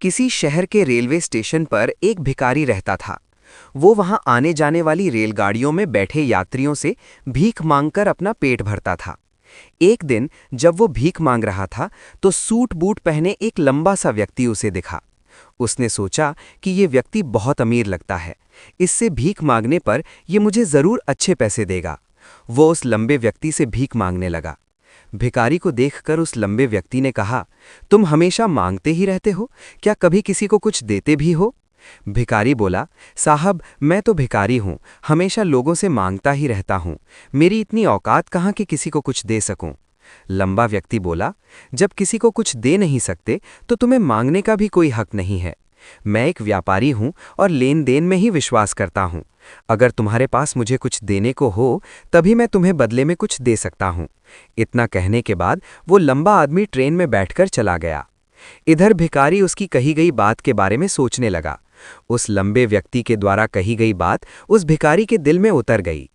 किसी शहर के रेलवे स्टेशन पर एक भिखारी रहता था। वो वहां आने जाने वाली रेलगाड़ियों में बैठे यात्रियों से भीख मांगकर अपना पेट भरता था। एक दिन जब वो भीख मांग रहा था तो सूट बूट पहने एक लंबा सा व्यक्ति उसे दिखा। उसने सोचा कि ये व्यक्ति बहुत अमीर लगता है, इससे भीख मांगने पर ये मुझे जरूर अच्छे पैसे देगा। वो उस लंबे व्यक्ति से भीख मांगने लगा। भिखारी को देखकर उस लंबे व्यक्ति ने कहा, तुम हमेशा मांगते ही रहते हो, क्या कभी किसी को कुछ देते भी हो? भिखारी बोला, साहब मैं तो भिखारी हूं, हमेशा लोगों से मांगता ही रहता हूं। मेरी इतनी औकात कहाँ कि किसी को कुछ दे सकूं। लंबा व्यक्ति बोला, जब किसी को कुछ दे नहीं सकते तो तुम्हें मांगने का भी कोई हक नहीं है। मैं एक व्यापारी हूं और लेन देन में ही विश्वास करता हूं। अगर तुम्हारे पास मुझे कुछ देने को हो तभी मैं तुम्हें बदले में कुछ दे सकता हूं। इतना कहने के बाद वो लंबा आदमी ट्रेन में बैठकर चला गया। इधर भिखारी उसकी कही गई बात के बारे में सोचने लगा। उस लंबे व्यक्ति के द्वारा कही गई बात उस भिखारी के दिल में उतर गई।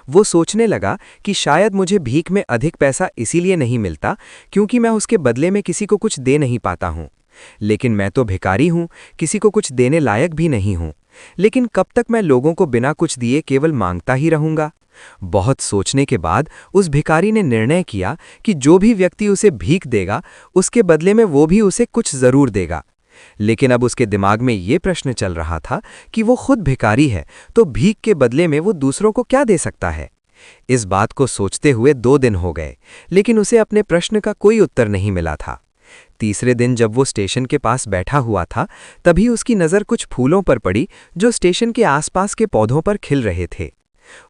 वो सोचने लगा कि शायद मुझे भीख में अधिक पैसा इसीलिए नहीं मिलता क्योंकि मैं उसके बदले में किसी को कुछ दे नहीं पाता हूं। लेकिन मैं तो भिखारी हूं, किसी को कुछ देने लायक भी नहीं हूं। लेकिन कब तक मैं लोगों को बिना कुछ दिए केवल मांगता ही रहूंगा? बहुत सोचने के बाद उस भिखारी ने निर्णय किया कि जो भी व्यक्ति उसे भीख देगा उसके बदले में वो भी उसे कुछ जरूर देगा। लेकिन अब उसके दिमाग में ये प्रश्न चल रहा था कि वो खुद भिखारी है तो भीख के बदले में वो दूसरों को क्या दे सकता है। इस बात को सोचते हुए 2 दिन हो गए, लेकिन उसे अपने प्रश्न का कोई उत्तर नहीं मिला था। तीसरे दिन जब वो स्टेशन के पास बैठा हुआ था तभी उसकी नज़र कुछ फूलों पर पड़ी जो स्टेशन के आसपास के पौधों पर खिल रहे थे।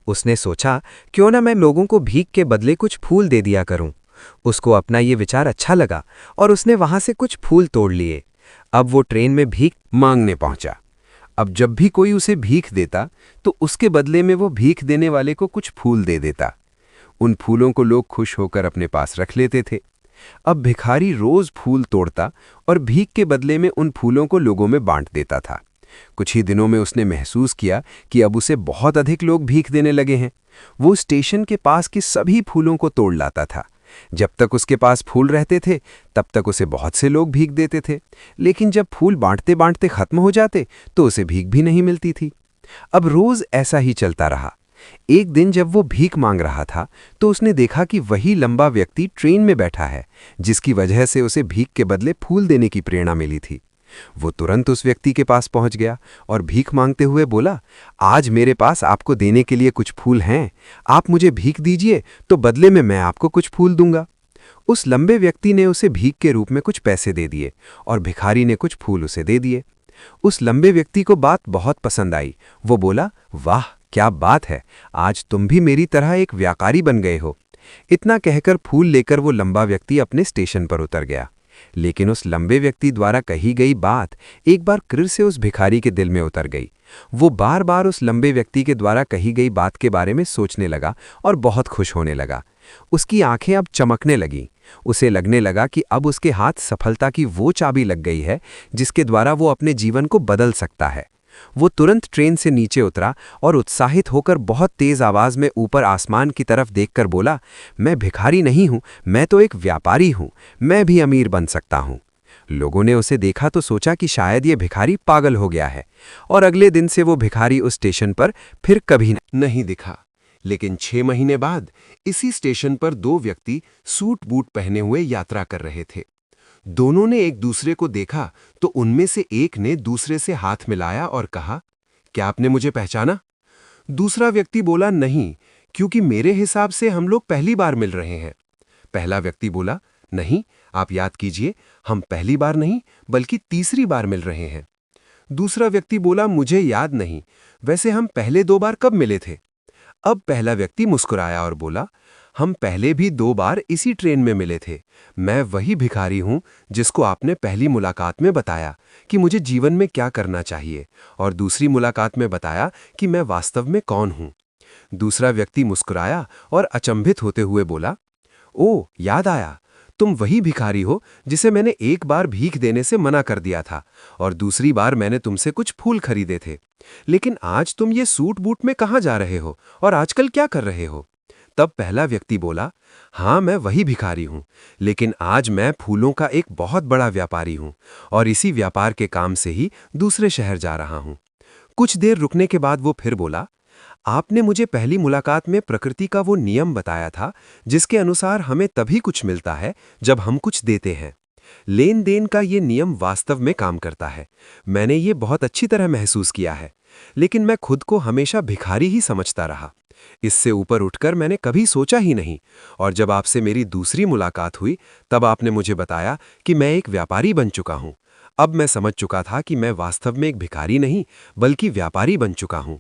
उसने सोचा, क्यों ना मैं लोगों को भीख के बदले कुछ फूल दे दिया करूं। उसको अपना ये विचार अच्छा लगा और उसने वहां से कुछ फूल तोड़ लिए। अब वो ट्रेन में भीख मांगने पहुंचा। अब जब भी कोई उसे भीख देता तो उसके बदले में वो भीख देने वाले को कुछ फूल दे देता। उन फूलों को लोग खुश होकर अपने पास रख लेते थे। अब भिखारी रोज फूल तोड़ता और भीख के बदले में उन फूलों को लोगों में बांट देता था। कुछ ही दिनों में उसने महसूस किया कि अब उसे बहुत अधिक लोग भीख देने लगे हैं। वो स्टेशन के पास के सभी फूलों को तोड़ लाता था। जब तक उसके पास फूल रहते थे तब तक उसे बहुत से लोग भीख देते थे, लेकिन जब फूल बांटते बांटते खत्म हो जाते तो उसे भीख भी नहीं मिलती थी। अब रोज ऐसा ही चलता रहा। एक दिन जब वो भीख मांग रहा था तो उसने देखा कि वही लंबा व्यक्ति ट्रेन में बैठा है जिसकी वजह से उसे भीख के बदले फूल देने की प्रेरणा मिली थी। वो तुरंत उस व्यक्ति के पास पहुंच गया और भीख मांगते हुए बोला, आज मेरे पास आपको देने के लिए कुछ फूल हैं, आप मुझे भीख दीजिए तो बदले में मैं आपको कुछ फूल दूंगा। उस लंबे व्यक्ति ने उसे भीख के रूप में कुछ पैसे दे दिए और भिखारी ने कुछ फूल उसे दे दिए। उस लंबे व्यक्ति को बात बहुत पसंद आई। वो बोला, वाह क्या बात है, आज तुम भी मेरी तरह एक व्यापारी बन गए हो। इतना कहकर फूल लेकर वो लंबा व्यक्ति अपने स्टेशन पर उतर गया। लेकिन उस लंबे व्यक्ति द्वारा कही गई बात एक बार फिर से उस भिखारी के दिल में उतर गई। वो बार बार उस लंबे व्यक्ति के द्वारा कही गई बात के बारे में सोचने लगा और बहुत खुश होने लगा। उसकी आंखें अब चमकने लगीं। उसे लगने लगा कि अब उसके हाथ सफलता की वो चाबी लग गई है जिसके द्वारा वो अपने जीवन को बदल सकता है। वो तुरंत ट्रेन से नीचे उतरा और उत्साहित होकर बहुत तेज आवाज में ऊपर आसमान की तरफ देखकर बोला, मैं भिखारी नहीं हूं, मैं तो एक व्यापारी हूं, मैं भी अमीर बन सकता हूं। लोगों ने उसे देखा तो सोचा कि शायद ये भिखारी पागल हो गया है और अगले दिन से वो भिखारी उस स्टेशन पर फिर कभी नहीं दिखा। लेकिन 6 महीने बाद इसी स्टेशन पर 2 व्यक्ति सूट बूट पहने हुए यात्रा कर रहे थे। दोनों ने एक दूसरे को देखा तो उनमें से एक ने दूसरे से हाथ मिलाया और कहा, क्या आपने मुझे पहचाना? दूसरा व्यक्ति बोला, नहीं, क्योंकि मेरे हिसाब से हम लोग पहली बार मिल रहे हैं। पहला व्यक्ति बोला, नहीं, आप याद कीजिए, हम पहली बार नहीं बल्कि तीसरी बार मिल रहे हैं। दूसरा व्यक्ति बोला, मुझे याद नहीं, वैसे हम पहले 2 बार कब मिले थे? अब पहला व्यक्ति मुस्कुराया और बोला, हम पहले भी 2 बार इसी ट्रेन में मिले थे। मैं वही भिखारी हूं जिसको आपने पहली मुलाकात में बताया कि मुझे जीवन में क्या करना चाहिए और दूसरी मुलाकात में बताया कि मैं वास्तव में कौन हूं। दूसरा व्यक्ति मुस्कुराया और अचंभित होते हुए बोला, ओह, याद आया, तुम वही भिखारी हो जिसे मैंने एक बार भीख देने से मना कर दिया था और दूसरी बार मैंने तुमसे कुछ फूल खरीदे थे। लेकिन आज तुम ये सूट बूट में कहाँ जा रहे हो और आजकल क्या कर रहे हो? तब पहला व्यक्ति बोला, हाँ मैं वही भिखारी हूँ, लेकिन आज मैं फूलों का एक बहुत बड़ा व्यापारी हूँ और इसी व्यापार के काम से ही दूसरे शहर जा रहा हूँ। कुछ देर रुकने के बाद वो फिर बोला, आपने मुझे पहली मुलाकात में प्रकृति का वो नियम बताया था जिसके अनुसार हमें तभी कुछ मिलता है जब हम कुछ देते हैं। लेन देन का ये नियम वास्तव में काम करता है। मैंने ये बहुत अच्छी तरह महसूस किया है, लेकिन मैं खुद को हमेशा भिखारी ही समझता रहा। इससे ऊपर उठकर मैंने कभी सोचा ही नहीं, और जब आपसे मेरी दूसरी मुलाकात हुई तब आपने मुझे बताया कि मैं एक व्यापारी बन चुका हूँ। अब मैं समझ चुका था कि मैं वास्तव में एक भिखारी नहीं बल्कि व्यापारी बन चुका हूँ।